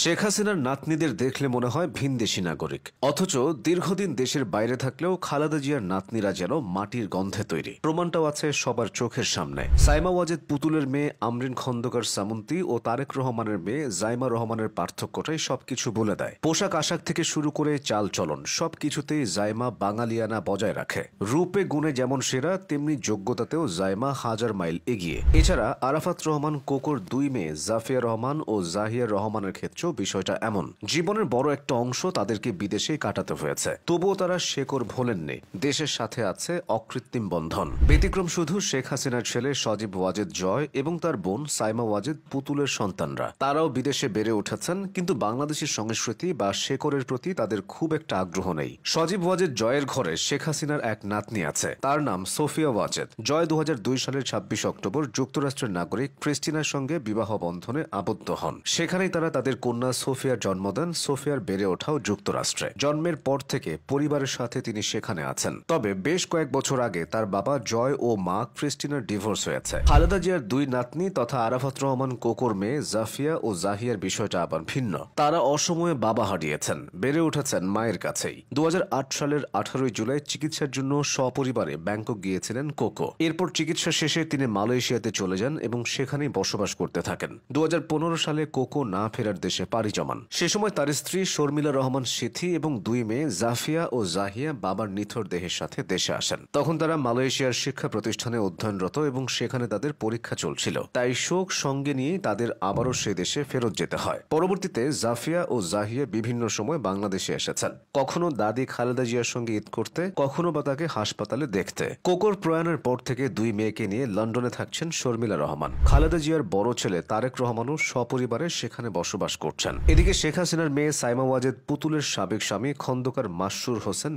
শেখ হাসিনার নাতনিদের দেখলে মনে হয় ভিনদেশী নাগরিক, অথচ দীর্ঘদিন দেশের বাইরে থাকলেও খালেদা জিয়ার নাতনিরা যেন মাটির গন্ধে তৈরি। প্রমাণটাও আছে সবার চোখের সামনে। সাইমা ওয়াজেদ পুতুলের মেয়ে আমরিন খন্দকার সামন্তি ও তারেক রহমানের মেয়ে জাইমা রহমানের পার্থক্যটাই সবকিছু বলে দেয়। পোশাক আশাক থেকে শুরু করে চাল চলন সবকিছুতেই জাইমা বাঙালিয়ানা বজায় রাখে। রূপে গুণে যেমন সেরা, তেমনি যোগ্যতাতেও জাইমা হাজার মাইল এগিয়ে। এছাড়া আরাফাত রহমান কোকোর দুই মেয়ে জাফিয়া রহমান ও জাহিয়া রহমানের ক্ষেত্রে বিষয়টা এমন, জীবনের বড় একটা অংশ তাদেরকে বিদেশেই কাটাতে হয়েছে, তবুও তারা শেকড় ভোলেননি। দেশের সাথে আছে অকৃত্রিম বন্ধন। ব্যতিক্রম শুধু শেখ হাসিনার ছেলে সজীব ওয়াজেদ জয় এবং তার বোন সাইমা ওয়াজেদ পুতুলের সন্তানরা। তারাও বিদেশে বেড়ে উঠেছেন, কিন্তু বাংলাদেশের সংস্কৃতি বা শেকড়ের প্রতি তাদের খুব একটা আগ্রহ নেই। সজীব ওয়াজেদ জয়ের ঘরে শেখ হাসিনার এক নাতনি আছে, তার নাম সোফিয়া ওয়াজেদ। জয় 2002 সালের 26 অক্টোবর যুক্তরাষ্ট্রের নাগরিক ক্রিস্টিনার সঙ্গে বিবাহ বন্ধনে আবদ্ধ হন। সেখানেই তারা তাদের কন্যা সোফিয়ার জন্ম দেন। সোফিয়ার বেড়ে ওঠাও যুক্তরাষ্ট্রে। জন্মের পর থেকে পরিবারের সাথে তিনি সেখানে আছেন। তবে বেশ কয়েক বছর আগে তার বাবা জয় ও মা ক্রিস্টিনার ডিভোর্স হয়েছে। খালেদা জিয়ার দুই নাতনি তথা আরাফাত রহমান কোকোর মেয়ে জাফিয়া ও জাহিয়ার বিষয়টা আবার ভিন্ন। তারা অসময়ে বাবা হারিয়েছেন, বেড়ে উঠেছেন মায়ের কাছেই। 2008 সালের 18 জুলাই চিকিৎসার জন্য সপরিবারে ব্যাংকক গিয়েছিলেন কোকো। এরপর চিকিৎসা শেষে তিনি মালয়েশিয়াতে চলে যান এবং সেখানেই বসবাস করতে থাকেন। 2015 সালে কোকো না ফেরার দেশে পাড়ি জমান। সে সময় তার স্ত্রী শর্মিলা রহমান সিথি এবং দুই মেয়ে জাফিয়া ও জাহিয়া বাবার নিথর দেহের সাথে দেশে আসেন। তখন তারা মালয়েশিয়ার শিক্ষা প্রতিষ্ঠানে অধ্যয়নরত এবং সেখানে তাদের পরীক্ষা চলছিল। তাই শোক সঙ্গে নিয়ে তাদের আবারও সে দেশে ফেরত যেতে হয়। পরবর্তীতে জাফিয়া ও জাহিয়া বিভিন্ন সময় বাংলাদেশে এসেছেন, কখনো দাদি খালেদা জিয়ার সঙ্গে ঈদ করতে, কখনো বা তাকে হাসপাতালে দেখতে। কোকোর প্রয়াণের পর থেকে দুই মেয়েকে নিয়ে লন্ডনে থাকছেন শর্মিলা রহমান। খালেদা জিয়ার বড় ছেলে তারেক রহমানও সপরিবারে সেখানে বসবাস করছেন। এদিকে শেখ হাসিনার মেয়ে সাইমা ওয়াজেদ পুতুলের সাবেক স্বামী খন্দকার মাসরুর হোসেন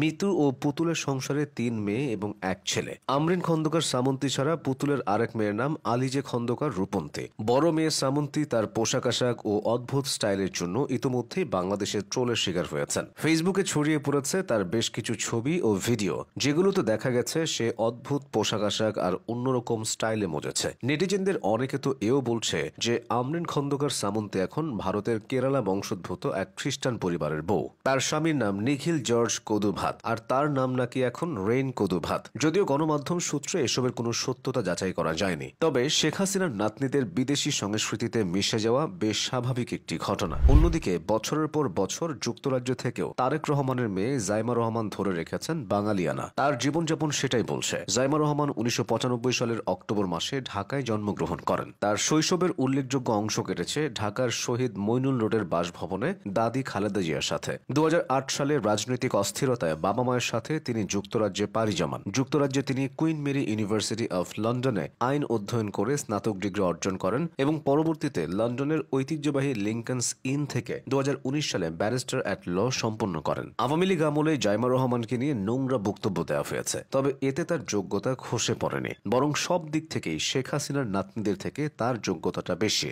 মিতু ও পুতুলের সংসারে 3 মেয়ে এবং 1 ছেলে। আমরিন খন্দকার সামন্তি ছাড়া পুতুলের আরেক মেয়ের নাম আলিজে খন্দকার রূপন্তী। বড় মেয়ে সামন্তি তার পোশাক আশাক ও অদ্ভুত স্টাইলের জন্য ইতোমধ্যেই বাংলাদেশের ট্রোলের শিকার হয়েছেন। ফেসবুকে ছড়িয়ে পড়েছে তার বেশ কিছু ছবি ও ভিডিও, যেগুলোতে দেখা গেছে সে অদ্ভুত পোশাক আশাক আর অন্যরকম স্টাইলে মজেছে। নেটিজেনদের অনেকে তো এও বলছে যে আমরিন খন্দকার সামন্তি এখন ভারতের কেরালা বংশোদ্ভূত এক খ্রিস্টান পরিবারের বউ। তার স্বামীর নাম নিখিল জর্জ কদুভাত, আর তার নাম নাকি এখন রেইন কদুভাত। যদিও গণমাধ্যম সূত্রে এসবের কোনো সত্যতা যাচাই করা যায়নি। তবে শেখ হাসিনার নাতনিদের বিদেশি সংস্কৃতিতে মিশে যাওয়া বেশ স্বাভাবিক একটি ঘটনা। অন্যদিকে বছরের পর বছর যুক্তরাজ্য থেকেও তারেক রহমানের মেয়ে জাইমা রহমান ধরে রেখেছেন বাঙালিয়ানা। তার জীবনযাপন সেটাই বলছে। জাইমা রহমান 1995 সালের অক্টোবর মাসে ঢাকায় জন্মগ্রহণ করেন। তার শৈশবের উল্লেখযোগ্য অংশ কেটেছে ঢাকার শহীদ মইনুল রোডের বাসভবনে দাদি খালেদা জিয়ার সাথে। 2008 সালে রাজনৈতিক অস্থিরতায় বাবা মায়ের সাথে তিনি যুক্তরাজ্যে পাড়ি জমান। যুক্তরাজ্যে তিনি কুইন মেরি ইউনিভার্সিটি অফ লন্ডনে আইন অধ্যয়ন করে স্নাতক ডিগ্রি অর্জন করেন এবং পরবর্তীতে লন্ডনের ঐতিহ্যবাহী লিংকনস ইন থেকে 2019 সালে ব্যারিস্টার অ্যাট ল সম্পন্ন করেন। আওয়ামী লীগ আমলে জাইমা রহমানকে নিয়ে নোংরা বক্তব্য দেওয়া হয়েছে, তবে এতে তার যোগ্যতা খসে পড়েনি, বরং সব দিক থেকেই শেখ হাসিনার নাতনিদের থেকে তার যোগ্যতাটা বেশি।